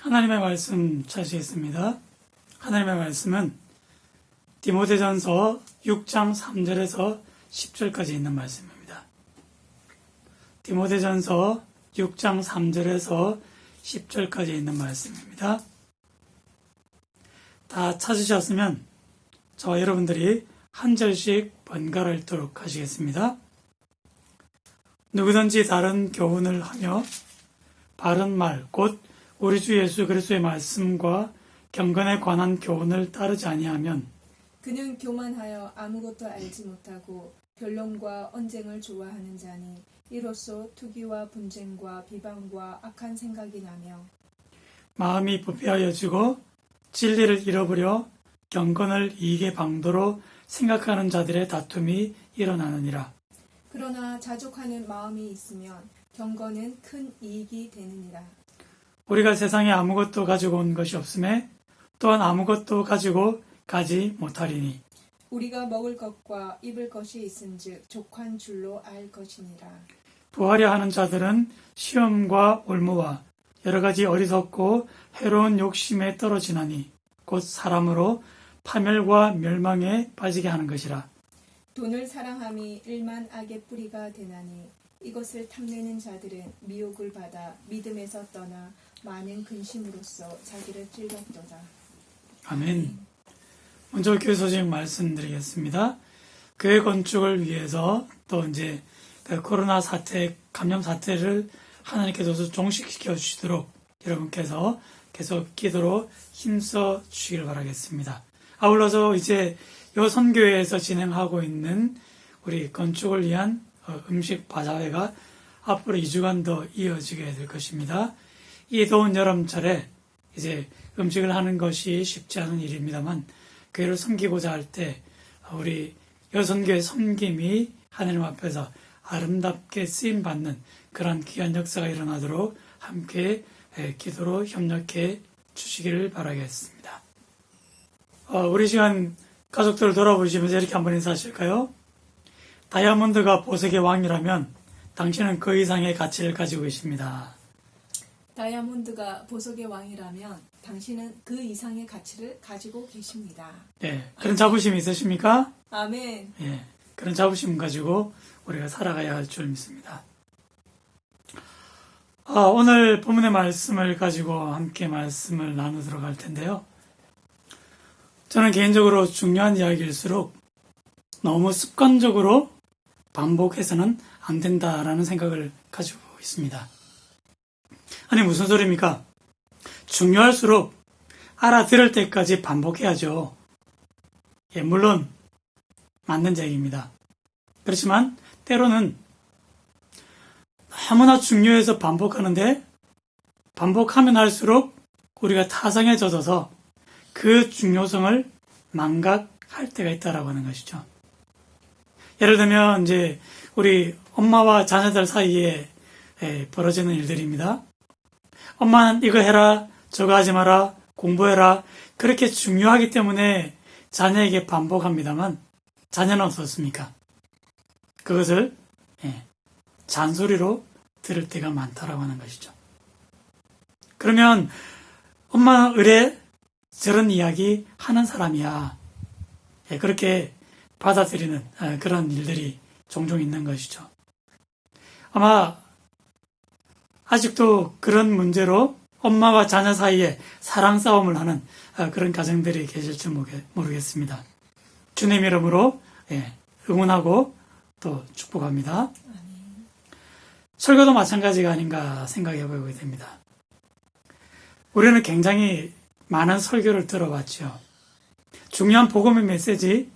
하나님의 말씀 찾으시겠습니다. 하나님의 말씀은 디모데전서 6장 3절에서 10절까지 있는 말씀입니다. 디모데전서 6장 3절에서 10절까지 있는 말씀입니다. 다 찾으셨으면 저와 여러분들이 한 절씩 번갈아 읽도록 하시겠습니다. 누구든지 다른 교훈을 하며 바른 말, 곧 우리 주 예수 그리스도의 말씀과 경건에 관한 교훈을 따르지 아니하면 그는 교만하여 아무것도 알지 못하고 변론과 언쟁을 좋아하는 자니 이로써 투기와 분쟁과 비방과 악한 생각이 나며 마음이 부패하여지고 진리를 잃어버려 경건을 이익의 방도로 생각하는 자들의 다툼이 일어나느니라. 그러나 자족하는 마음이 있으면 경건은 큰 이익이 되느니라. 우리가 세상에 아무것도 가지고 온 것이 없음에 또한 아무것도 가지고 가지 못하리니 우리가 먹을 것과 입을 것이 있은즉 족한 줄로 알 것이니라. 부하려 하는 자들은 시험과 올무와 여러 가지 어리석고 해로운 욕심에 떨어지나니 곧 사람으로 파멸과 멸망에 빠지게 하는 것이라. 돈을 사랑함이 일만 악의 뿌리가 되나니 이것을 탐내는 자들은 미혹을 받아 믿음에서 떠나 많은 근심으로써 자기를 찔렀도다. 아멘. 먼저 교회 소식 말씀드리겠습니다. 교회 건축을 위해서 또 이제 코로나 사태, 감염 사태를 하나님께서 종식시켜 주시도록 여러분께서 계속 기도로 힘써 주시길 바라겠습니다. 아울러서 이제 요 선교회에서 진행하고 있는 우리 건축을 위한 음식 바자회가 앞으로 2주간 더 이어지게 될 것입니다. 이 더운 여름철에 이제 음식을 하는 것이 쉽지 않은 일입니다만 교회를 섬기고자 할 때 우리 여선교회 섬김이 하나님 앞에서 아름답게 쓰임받는 그런 귀한 역사가 일어나도록 함께 기도로 협력해 주시기를 바라겠습니다. 우리 시간 가족들을 돌아보시면서 이렇게 한번 인사하실까요? 다이아몬드가 보석의 왕이라면 당신은 그 이상의 가치를 가지고 계십니다. 다이아몬드가 보석의 왕이라면 당신은 그 이상의 가치를 가지고 계십니다. 예, 그런 자부심이 있으십니까? 아멘. 예, 그런 자부심 가지고 우리가 살아가야 할 줄 믿습니다. 오늘 본문의 말씀을 가지고 함께 말씀을 나누도록 할 텐데요. 저는 개인적으로 중요한 이야기일수록 너무 습관적으로 반복해서는 안 된다라는 생각을 가지고 있습니다. 아니 무슨 소리입니까? 중요할수록 알아들을 때까지 반복해야죠. 예, 물론 맞는 얘기입니다. 그렇지만 때로는 너무나 중요해서 반복하는데 반복하면 할수록 우리가 타성에 젖어서 그 중요성을 망각할 때가 있다라고 하는 것이죠. 예를 들면 이제 우리 엄마와 자녀들 사이에 벌어지는 일들입니다. 엄마는 이거 해라, 저거 하지 마라, 공부해라. 그렇게 중요하기 때문에 자녀에게 반복합니다만 자녀는 어떻습니까? 그것을 잔소리로 들을 때가 많다라고 하는 것이죠. 그러면 엄마는 의뢰 저런 이야기 하는 사람이야. 그렇게 받아들이는 그런 일들이 종종 있는 것이죠. 아마 아직도 그런 문제로 엄마와 자녀 사이에 사랑 싸움을 하는 그런 가정들이 계실지 모르겠습니다. 주님 이름으로 응원하고 또 축복합니다. 설교도 마찬가지가 아닌가 생각해 보게 됩니다. 우리는 굉장히 많은 설교를 들어봤죠. 중요한 복음의 메시지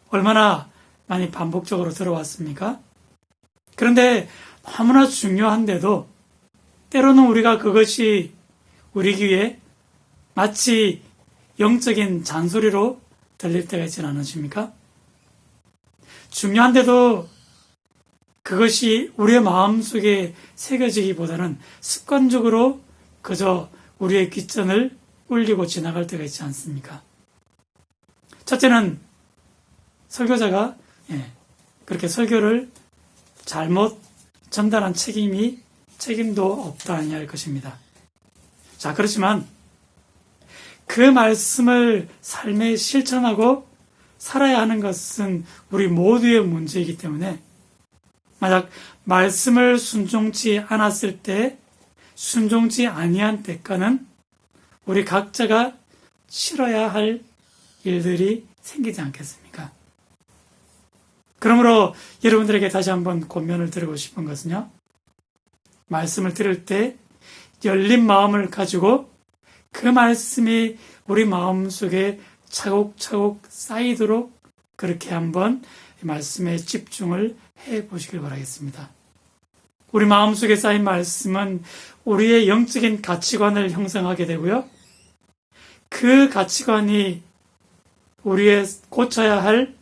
얼마나 많이 반복적으로 들어왔습니까? 그런데 너무나 중요한데도 때로는 우리가 그것이 우리 귀에 마치 영적인 잔소리로 들릴 때가 있지 않으십니까? 중요한데도 그것이 우리의 마음속에 새겨지기보다는 습관적으로 그저 우리의 귓전을 울리고 지나갈 때가 있지 않습니까? 첫째는 설교자가 그렇게 설교를 잘못 전달한 책임도 없다 아니할 것입니다. 자, 그렇지만 그 말씀을 삶에 실천하고 살아야 하는 것은 우리 모두의 문제이기 때문에 만약 말씀을 순종치 않았을 때 순종치 아니한 대가는 우리 각자가 치러야 할 일들이 생기지 않겠습니까? 그러므로 여러분들에게 다시 한번 권면을 드리고 싶은 것은요. 말씀을 들을 때 열린 마음을 가지고 그 말씀이 우리 마음속에 차곡차곡 쌓이도록 그렇게 한번 말씀에 집중을 해 보시길 바라겠습니다. 우리 마음속에 쌓인 말씀은 우리의 영적인 가치관을 형성하게 되고요. 그 가치관이 우리의 고쳐야 할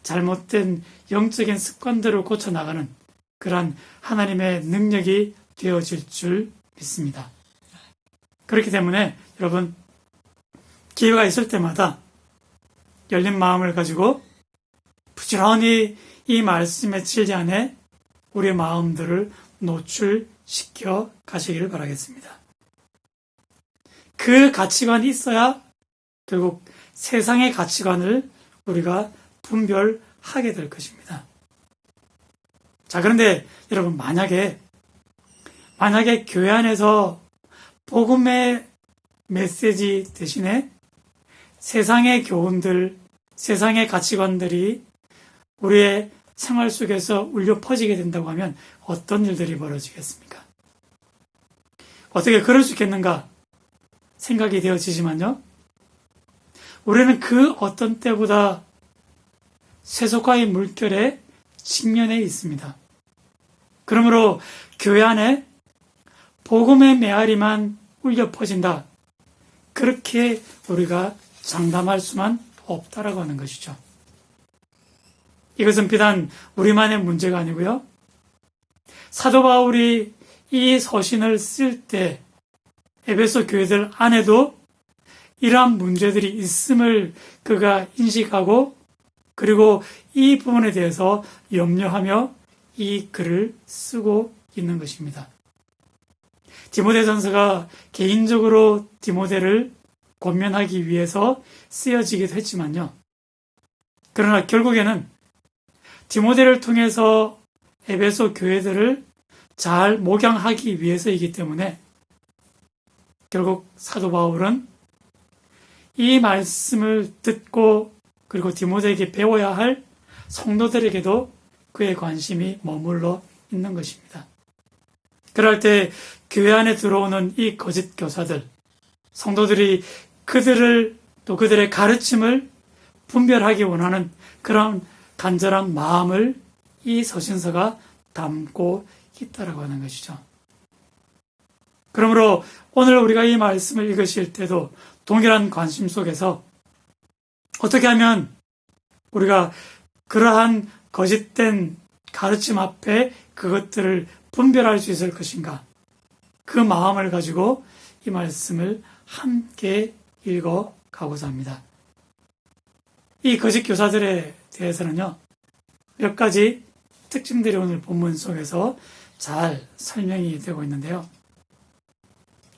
잘못된 영적인 습관들을 고쳐나가는 그러한 하나님의 능력이 되어질 줄 믿습니다. 그렇기 때문에 여러분 기회가 있을 때마다 열린 마음을 가지고 부지런히 이 말씀의 진리 안에 우리의 마음들을 노출시켜 가시기를 바라겠습니다. 그 가치관이 있어야 결국 세상의 가치관을 우리가 분별하게 될 것입니다. 자, 그런데 여러분 만약에 교회 안에서 복음의 메시지 대신에 세상의 교훈들, 세상의 가치관들이 우리의 생활 속에서 울려 퍼지게 된다고 하면 어떤 일들이 벌어지겠습니까? 어떻게 그럴 수 있겠는가 생각이 되어지지만요. 우리는 그 어떤 때보다 세속화의 물결에 직면해 있습니다. 그러므로 교회 안에 복음의 메아리만 울려 퍼진다. 그렇게 우리가 장담할 수만 없다라고 하는 것이죠. 이것은 비단 우리만의 문제가 아니고요. 사도 바울이 이 서신을 쓸 때 에베소 교회들 안에도 이러한 문제들이 있음을 그가 인식하고 그리고 이 부분에 대해서 염려하며 이 글을 쓰고 있는 것입니다. 디모데전서가 개인적으로 디모데를 권면하기 위해서 쓰여지기도 했지만요. 그러나 결국에는 디모데를 통해서 에베소 교회들을 잘 목양하기 위해서이기 때문에 결국 사도 바울은 이 말씀을 듣고 그리고 디모데에게 배워야 할 성도들에게도 그의 관심이 머물러 있는 것입니다. 그럴 때 교회 안에 들어오는 이 거짓 교사들, 성도들이 그들을 또 그들의 가르침을 분별하기 원하는 그런 간절한 마음을 이 서신서가 담고 있다라고 하는 것이죠. 그러므로 오늘 우리가 이 말씀을 읽으실 때도 동일한 관심 속에서 어떻게 하면 우리가 그러한 거짓된 가르침 앞에 그것들을 분별할 수 있을 것인가? 그 마음을 가지고 이 말씀을 함께 읽어 가고자 합니다. 이 거짓 교사들에 대해서는요, 몇 가지 특징들이 오늘 본문 속에서 잘 설명이 되고 있는데요.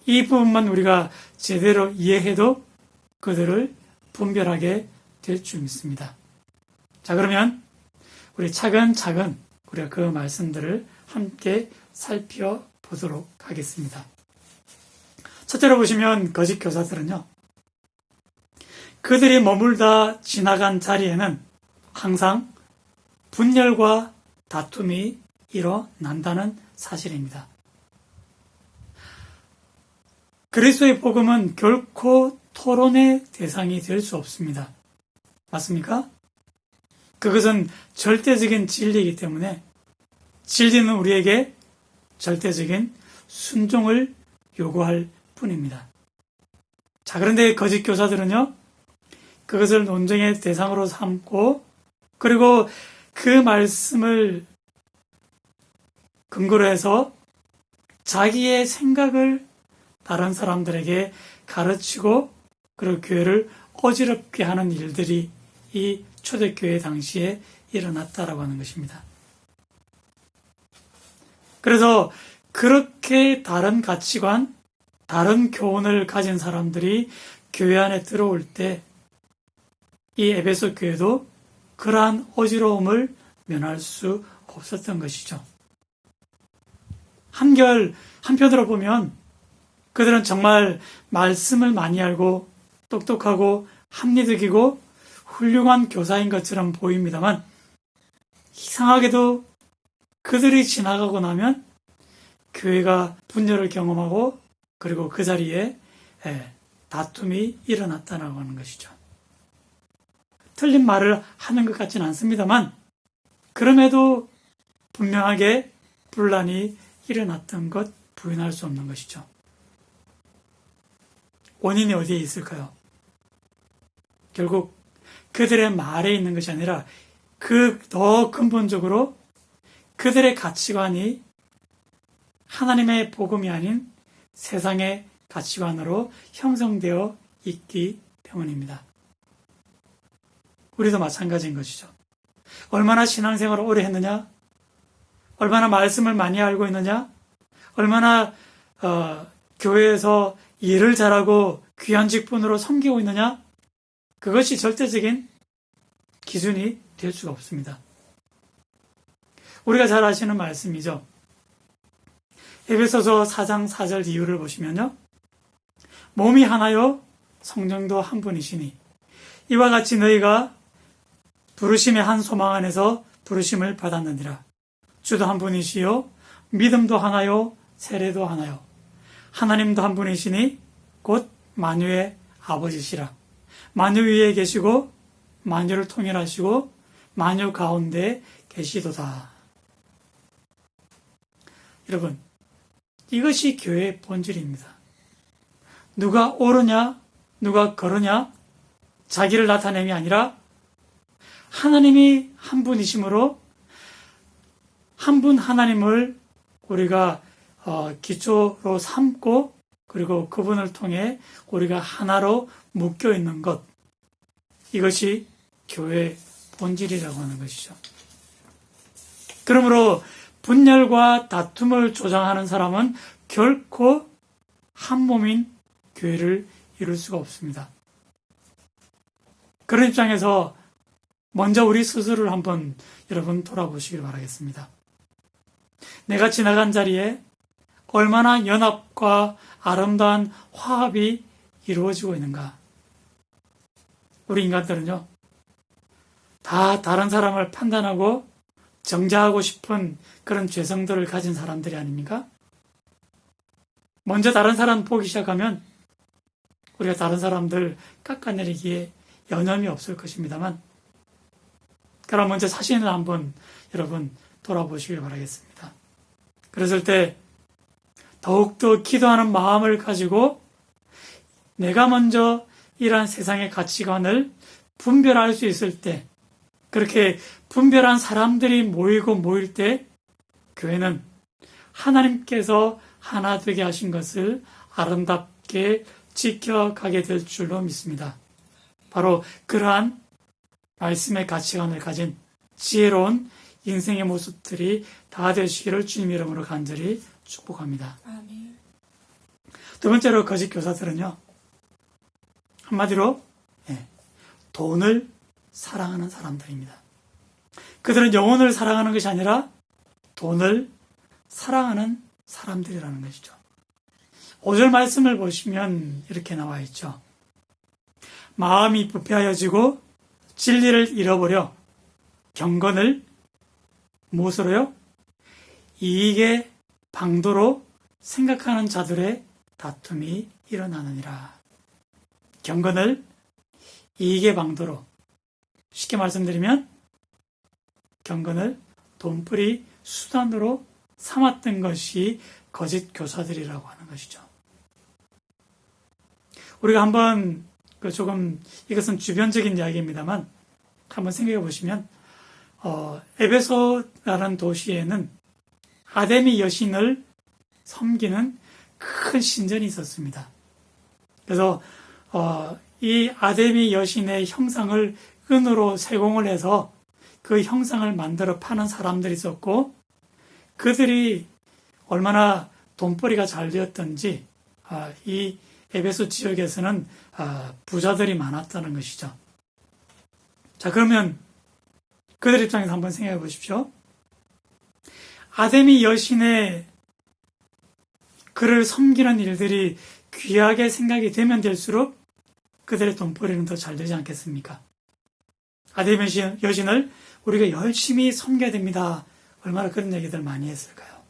이 부분만 우리가 제대로 이해해도 그들을 분별하게 될 줄 믿습니다. 자, 그러면 우리 차근차근 우리가 그 말씀들을 함께 살펴보도록 하겠습니다. 첫째로 보시면 거짓 교사들은요, 그들이 머물다 지나간 자리에는 항상 분열과 다툼이 일어난다는 사실입니다. 그리스도의 복음은 결코 토론의 대상이 될 수 없습니다. 맞습니까? 그것은 절대적인 진리이기 때문에 진리는 우리에게 절대적인 순종을 요구할 뿐입니다. 자, 그런데 거짓 교사들은요, 그것을 논쟁의 대상으로 삼고 그리고 그 말씀을 근거로 해서 자기의 생각을 다른 사람들에게 가르치고 그리고 교회를 어지럽게 하는 일들이 이 초대교회 당시에 일어났다라고 하는 것입니다. 그래서 그렇게 다른 가치관, 다른 교훈을 가진 사람들이 교회 안에 들어올 때 이 에베소 교회도 그러한 어지러움을 면할 수 없었던 것이죠. 한편으로 보면 그들은 정말 말씀을 많이 알고 똑똑하고 합리적이고 훌륭한 교사인 것처럼 보입니다만 이상하게도 그들이 지나가고 나면 교회가 분열을 경험하고 그리고 그 자리에 다툼이 일어났다고 하는 것이죠. 틀린 말을 하는 것 같지는 않습니다만 그럼에도 분명하게 분란이 일어났던 것 부인할 수 없는 것이죠. 원인이 어디에 있을까요? 결국 그들의 말에 있는 것이 아니라 더 근본적으로 그들의 가치관이 하나님의 복음이 아닌 세상의 가치관으로 형성되어 있기 때문입니다. 우리도 마찬가지인 것이죠. 얼마나 신앙생활을 오래 했느냐? 얼마나 말씀을 많이 알고 있느냐? 얼마나 교회에서 일을 잘하고 귀한 직분으로 섬기고 있느냐? 그것이 절대적인 기준이 될 수가 없습니다. 우리가 잘 아시는 말씀이죠. 에베소서 4장 4절 이유를 보시면요. 몸이 하나요 성령도 한 분이시니 이와 같이 너희가 부르심의 한 소망 안에서 부르심을 받았느니라. 주도 한 분이시요 믿음도 하나요 세례도 하나요 하나님도 한 분이시니 곧 만유의 아버지시라. 만유 위에 계시고 만유를 통일하시고 만유 가운데 계시도다. 여러분, 이것이 교회의 본질입니다. 누가 옳으냐 누가 그르냐 자기를 나타냄이 아니라 하나님이 한 분이시므로 한 분 하나님을 우리가 기초로 삼고 그리고 그분을 통해 우리가 하나로 묶여 있는 것, 이것이 교회의 본질이라고 하는 것이죠. 그러므로 분열과 다툼을 조장하는 사람은 결코 한 몸인 교회를 이룰 수가 없습니다. 그런 입장에서 먼저 우리 스스로를 한번 여러분 돌아보시길 바라겠습니다. 내가 지나간 자리에 얼마나 연합과 아름다운 화합이 이루어지고 있는가? 우리 인간들은요, 다 다른 사람을 판단하고 정죄하고 싶은 그런 죄성들을 가진 사람들이 아닙니까? 먼저 다른 사람 보기 시작하면 우리가 다른 사람들 깎아내리기에 여념이 없을 것입니다만, 그럼 먼저 자신을 한번 여러분 돌아보시길 바라겠습니다. 그랬을 때 더욱더 기도하는 마음을 가지고 내가 먼저 이러한 세상의 가치관을 분별할 수 있을 때, 그렇게 분별한 사람들이 모일 때 교회는 하나님께서 하나 되게 하신 것을 아름답게 지켜가게 될 줄로 믿습니다. 바로 그러한 말씀의 가치관을 가진 지혜로운 인생의 모습들이 다 되시기를 주님 이름으로 간절히 축복합니다. 아멘. 두 번째로 거짓 교사들은요, 한마디로 돈을 사랑하는 사람들입니다. 그들은 영혼을 사랑하는 것이 아니라 돈을 사랑하는 사람들이라는 것이죠. 5절 말씀을 보시면 이렇게 나와 있죠. 마음이 부패하여지고 진리를 잃어버려 경건을 무엇으로요? 이익의 방도로 생각하는 자들의 다툼이 일어나느니라. 경건을 이익의 방도로, 쉽게 말씀드리면 경건을 돈벌이 수단으로 삼았던 것이 거짓 교사들이라고 하는 것이죠. 우리가 한번 조금, 이것은 주변적인 이야기입니다만 한번 생각해 보시면 에베소라는 도시에는 아데미 여신을 섬기는 큰 신전이 있었습니다. 그래서 이 아데미 여신의 형상을 은으로 세공을 해서 그 형상을 만들어 파는 사람들이 있었고, 그들이 얼마나 돈벌이가 잘 되었던지 이 에베소 지역에서는 부자들이 많았다는 것이죠. 자, 그러면 그들 입장에서 한번 생각해 보십시오. 아데미 여신의 그를 섬기는 일들이 귀하게 생각이 되면 될수록 그들의 돈벌이는 더 잘 되지 않겠습니까? 아데미 여신을 우리가 열심히 섬겨야 됩니다. 얼마나 그런 얘기들 많이 했을까요?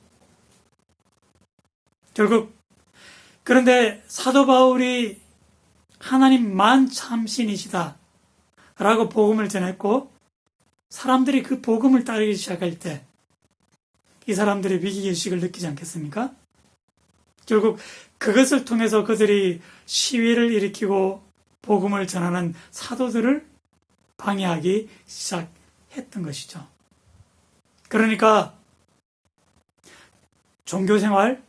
결국 그런데 사도 바울이 하나님만 참신이시다 라고 복음을 전했고 사람들이 그 복음을 따르기 시작할 때 이 사람들이 위기의식을 느끼지 않겠습니까? 결국 그것을 통해서 그들이 시위를 일으키고 복음을 전하는 사도들을 방해하기 시작했던 것이죠. 그러니까 종교생활,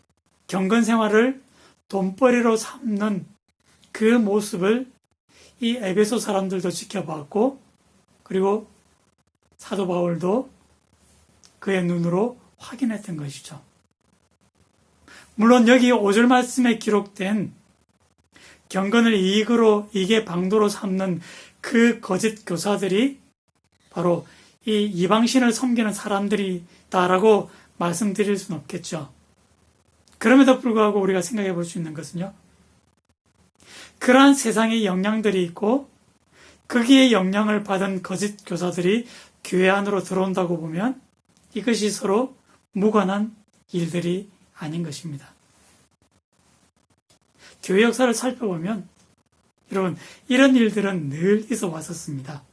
경건생활을 돈벌이로 삼는 그 모습을 이 에베소 사람들도 지켜봤고 그리고 사도 바울도 그의 눈으로 확인했던 것이죠. 물론 여기 5절 말씀에 기록된 경건을 이익의 방도로 삼는 그 거짓 교사들이 바로 이 이방신을 섬기는 사람들이다라고 말씀드릴 수는 없겠죠. 그럼에도 불구하고 우리가 생각해 볼 수 있는 것은요. 그러한 세상의 영향들이 있고 거기에 영향을 받은 거짓 교사들이 교회 안으로 들어온다고 보면 이것이 서로 무관한 일들이 아닌 것입니다. 교회 역사를 살펴보면 여러분 이런 일들은 늘 있어 왔었습니다.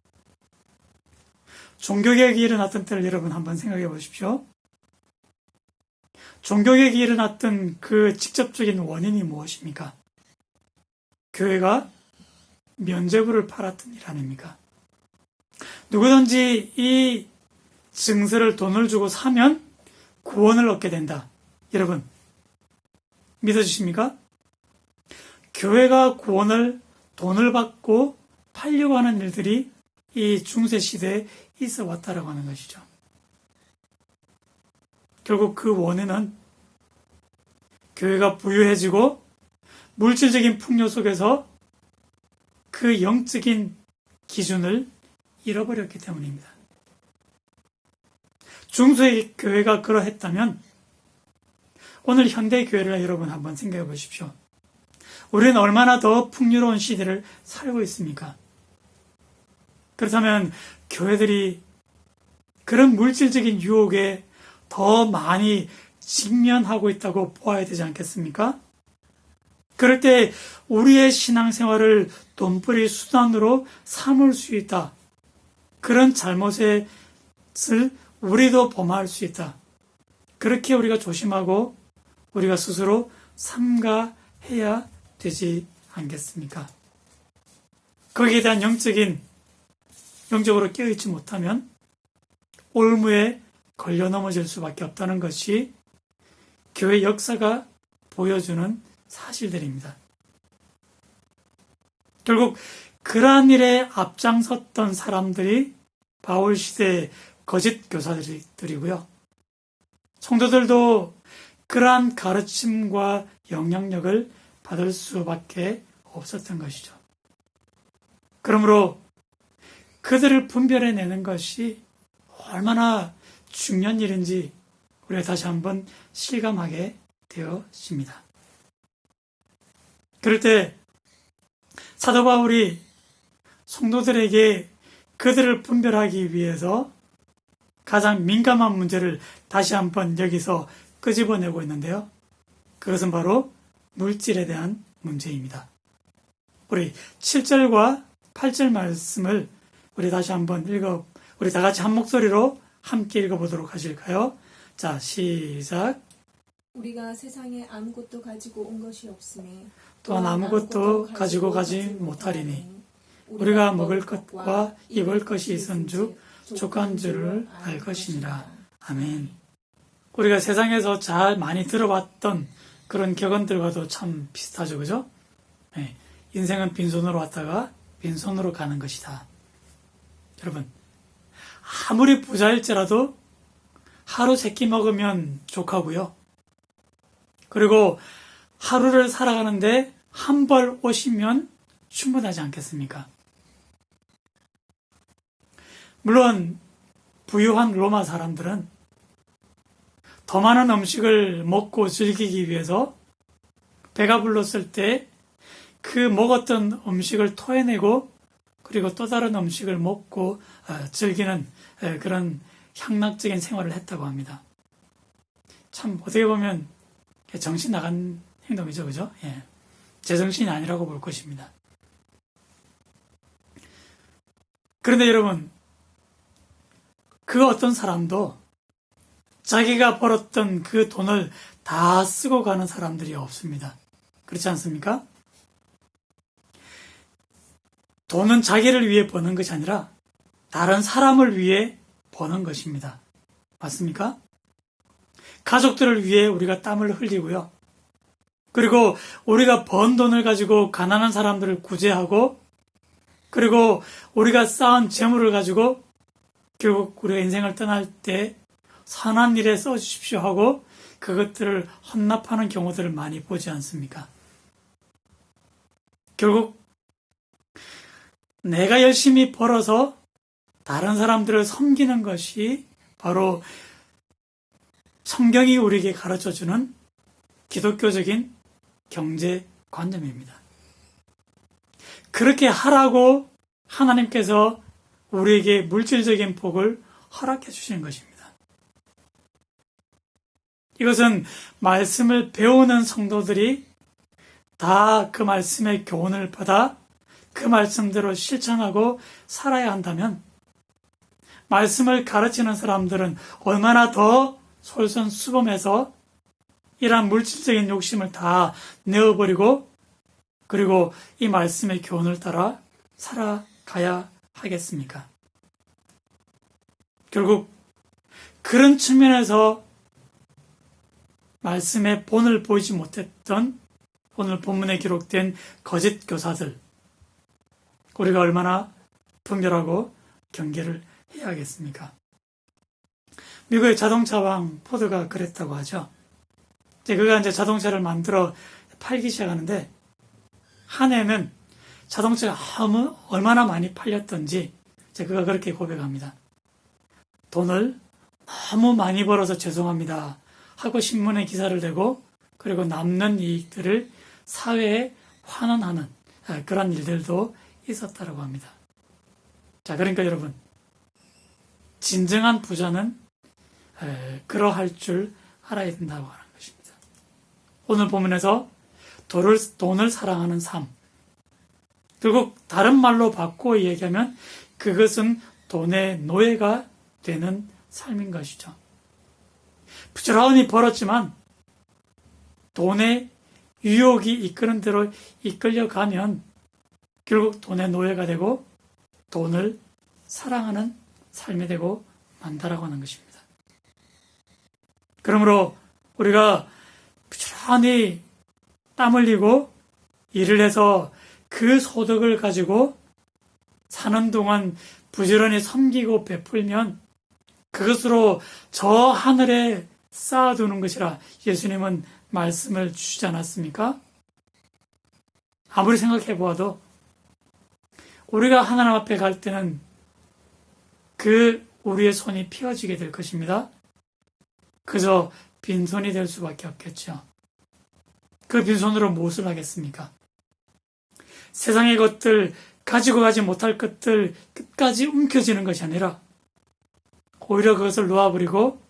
종교개혁이 일어났던 때를 여러분 한번 생각해 보십시오. 종교개혁이 일어났던 그 직접적인 원인이 무엇입니까? 교회가 면죄부를 팔았던 일 아닙니까? 누구든지 이 증서를 돈을 주고 사면 구원을 얻게 된다. 여러분 믿어주십니까? 교회가 돈을 받고 팔려고 하는 일들이 이 중세시대에 있어 왔다라고 하는 것이죠. 결국 그 원인은 교회가 부유해지고 물질적인 풍요 속에서 그 영적인 기준을 잃어버렸기 때문입니다. 중세 교회가 그러했다면 오늘 현대 교회를 여러분 한번 생각해 보십시오. 우리는 얼마나 더 풍요로운 시대를 살고 있습니까? 그렇다면 교회들이 그런 물질적인 유혹에 더 많이 직면하고 있다고 보아야 되지 않겠습니까? 그럴 때 우리의 신앙생활을 돈벌이 수단으로 삼을 수 있다. 그런 잘못을 우리도 범할 수 있다. 그렇게 우리가 조심하고 우리가 스스로 삼가해야 되지 않겠습니까? 거기에 대한 영적으로 깨어있지 못하면 올무에 걸려 넘어질 수밖에 없다는 것이 교회 역사가 보여주는 사실들입니다. 결국 그러한 일에 앞장섰던 사람들이 바울 시대의 거짓 교사들이고요. 성도들도 그러한 가르침과 영향력을 받을 수밖에 없었던 것이죠. 그러므로 그들을 분별해내는 것이 얼마나 중요한 일인지 우리가 다시 한번 실감하게 되어집니다. 그럴 때 사도 바울이 성도들에게 그들을 분별하기 위해서 가장 민감한 문제를 다시 한번 여기서 끄집어내고 있는데요. 그것은 바로 물질에 대한 문제입니다. 우리 7절과 8절 말씀을 우리 다시 한번 우리 다 같이 한 목소리로 함께 읽어보도록 하실까요? 자, 시작. 우리가 세상에 아무것도 가지고 온 것이 없으니 또한 아무것도 가지고 가지 못하리니 우리가 먹을 것과 입을 것이 있은즉 족한 줄을 알 것이니라. 아멘. 우리가 세상에서 잘 많이 들어봤던 그런 격언들과도 참 비슷하죠, 그죠? 네. 인생은 빈손으로 왔다가 빈손으로 가는 것이다. 여러분, 아무리 부자일지라도 하루 3끼 먹으면 족하고요. 그리고 하루를 살아가는데 한 벌 오시면 충분하지 않겠습니까? 물론 부유한 로마 사람들은 더 많은 음식을 먹고 즐기기 위해서 배가 불렀을 때 그 먹었던 음식을 토해내고 그리고 또 다른 음식을 먹고 즐기는 그런 향락적인 생활을 했다고 합니다. 참 어떻게 보면 정신 나간 행동이죠, 그죠? 예. 제정신이 아니라고 볼 것입니다. 그런데 여러분, 그 어떤 사람도 자기가 벌었던 그 돈을 다 쓰고 가는 사람들이 없습니다. 그렇지 않습니까? 돈은 자기를 위해 버는 것이 아니라 다른 사람을 위해 버는 것입니다. 맞습니까? 가족들을 위해 우리가 땀을 흘리고요. 그리고 우리가 번 돈을 가지고 가난한 사람들을 구제하고 그리고 우리가 쌓은 재물을 가지고 결국 우리가 인생을 떠날 때 선한 일에 써주십시오 하고 그것들을 헌납하는 경우들을 많이 보지 않습니까? 결국 내가 열심히 벌어서 다른 사람들을 섬기는 것이 바로 성경이 우리에게 가르쳐주는 기독교적인 경제관념입니다. 그렇게 하라고 하나님께서 우리에게 물질적인 복을 허락해 주시는 것입니다. 이것은 말씀을 배우는 성도들이 다 그 말씀의 교훈을 받아 그 말씀대로 실천하고 살아야 한다면 말씀을 가르치는 사람들은 얼마나 더 솔선수범해서 이러한 물질적인 욕심을 다 내어버리고 그리고 이 말씀의 교훈을 따라 살아가야 하겠습니까? 결국 그런 측면에서 말씀의 본을 보이지 못했던 오늘 본문에 기록된 거짓 교사들 우리가 얼마나 분별하고 경계를 해야 하겠습니까? 미국의 자동차 왕 포드가 그랬다고 하죠. 그가 이제 자동차를 만들어 팔기 시작하는데 한 해는 자동차가 얼마나 많이 팔렸던지 그가 그렇게 고백합니다. 돈을 너무 많이 벌어서 죄송합니다 하고 신문에 기사를 내고 그리고 남는 이익들을 사회에 환원하는 그런 일들도 있었다고 합니다. 자, 그러니까 여러분, 진정한 부자는 그러할 줄 알아야 된다고 하는 것입니다. 오늘 본문에서 돈을 사랑하는 삶, 결국 다른 말로 바꾸어 얘기하면 그것은 돈의 노예가 되는 삶인 것이죠. 부지런히 벌었지만 돈의 유혹이 이끄는 대로 이끌려가면 결국 돈의 노예가 되고 돈을 사랑하는 삶이 되고 만다라고 하는 것입니다. 그러므로 우리가 부지런히 땀 흘리고 일을 해서 그 소득을 가지고 사는 동안 부지런히 섬기고 베풀면 그것으로 저 하늘에 쌓아두는 것이라 예수님은 말씀을 주시지 않았습니까? 아무리 생각해 보아도 우리가 하나님 앞에 갈 때는 우리의 손이 피어지게 될 것입니다. 그저 빈손이 될 수밖에 없겠죠. 그 빈손으로 무엇을 하겠습니까? 세상의 것들, 가지고 가지 못할 것들 끝까지 움켜쥐는 것이 아니라 오히려 그것을 놓아버리고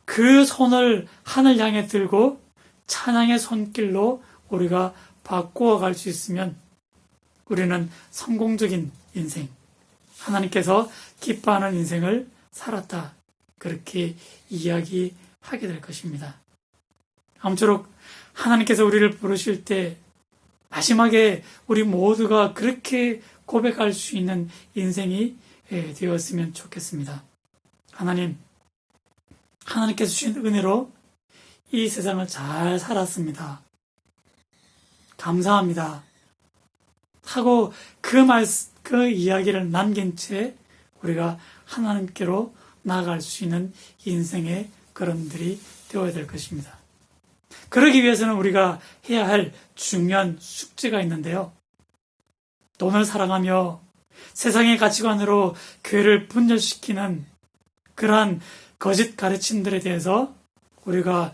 그 손을 하늘 향해 들고 찬양의 손길로 우리가 바꾸어 갈 수 있으면 우리는 성공적인 인생, 하나님께서 기뻐하는 인생을 살았다. 그렇게 이야기하게 될 것입니다. 아무쪼록 하나님께서 우리를 부르실 때 마지막에 우리 모두가 그렇게 고백할 수 있는 인생이 되었으면 좋겠습니다. 하나님께서 주신 은혜로 이 세상을 잘 살았습니다. 감사합니다. 하고 그 이야기를 남긴 채 우리가 하나님께로 나아갈 수 있는 인생의 걸음들이 되어야 될 것입니다. 그러기 위해서는 우리가 해야 할 중요한 숙제가 있는데요. 돈을 사랑하며 세상의 가치관으로 교회를 분열시키는 그러한 거짓 가르침들에 대해서 우리가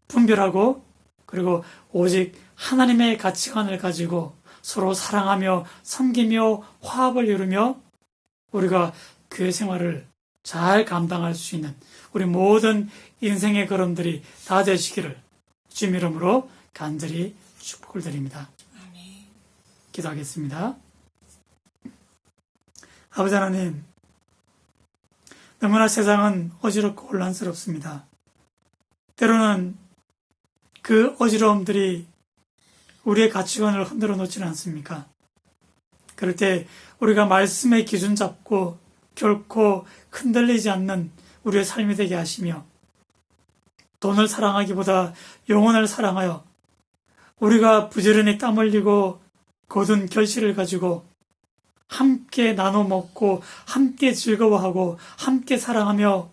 분별하고 그리고 오직 하나님의 가치관을 가지고 서로 사랑하며 섬기며 화합을 이루며 우리가 교회 생활을 잘 감당할 수 있는 우리 모든 인생의 걸음들이 다 되시기를 주님 이름으로 간절히 축복을 드립니다. 아멘. 기도하겠습니다. 아버지 하나님, 너무나 세상은 어지럽고 혼란스럽습니다. 때로는 그 어지러움들이 우리의 가치관을 흔들어 놓지는 않습니까? 그럴 때 우리가 말씀의 기준 잡고 결코 흔들리지 않는 우리의 삶이 되게 하시며 돈을 사랑하기보다 영혼을 사랑하여 우리가 부지런히 땀 흘리고 거둔 결실을 가지고 함께 나눠 먹고 함께 즐거워하고 함께 사랑하며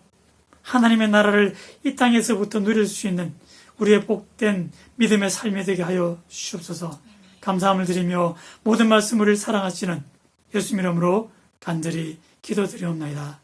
하나님의 나라를 이 땅에서부터 누릴 수 있는 우리의 복된 믿음의 삶이 되게 하여 주옵소서. 감사함을 드리며 모든 말씀 우리를 사랑하시는 예수 이름으로 간절히 기도드리옵나이다.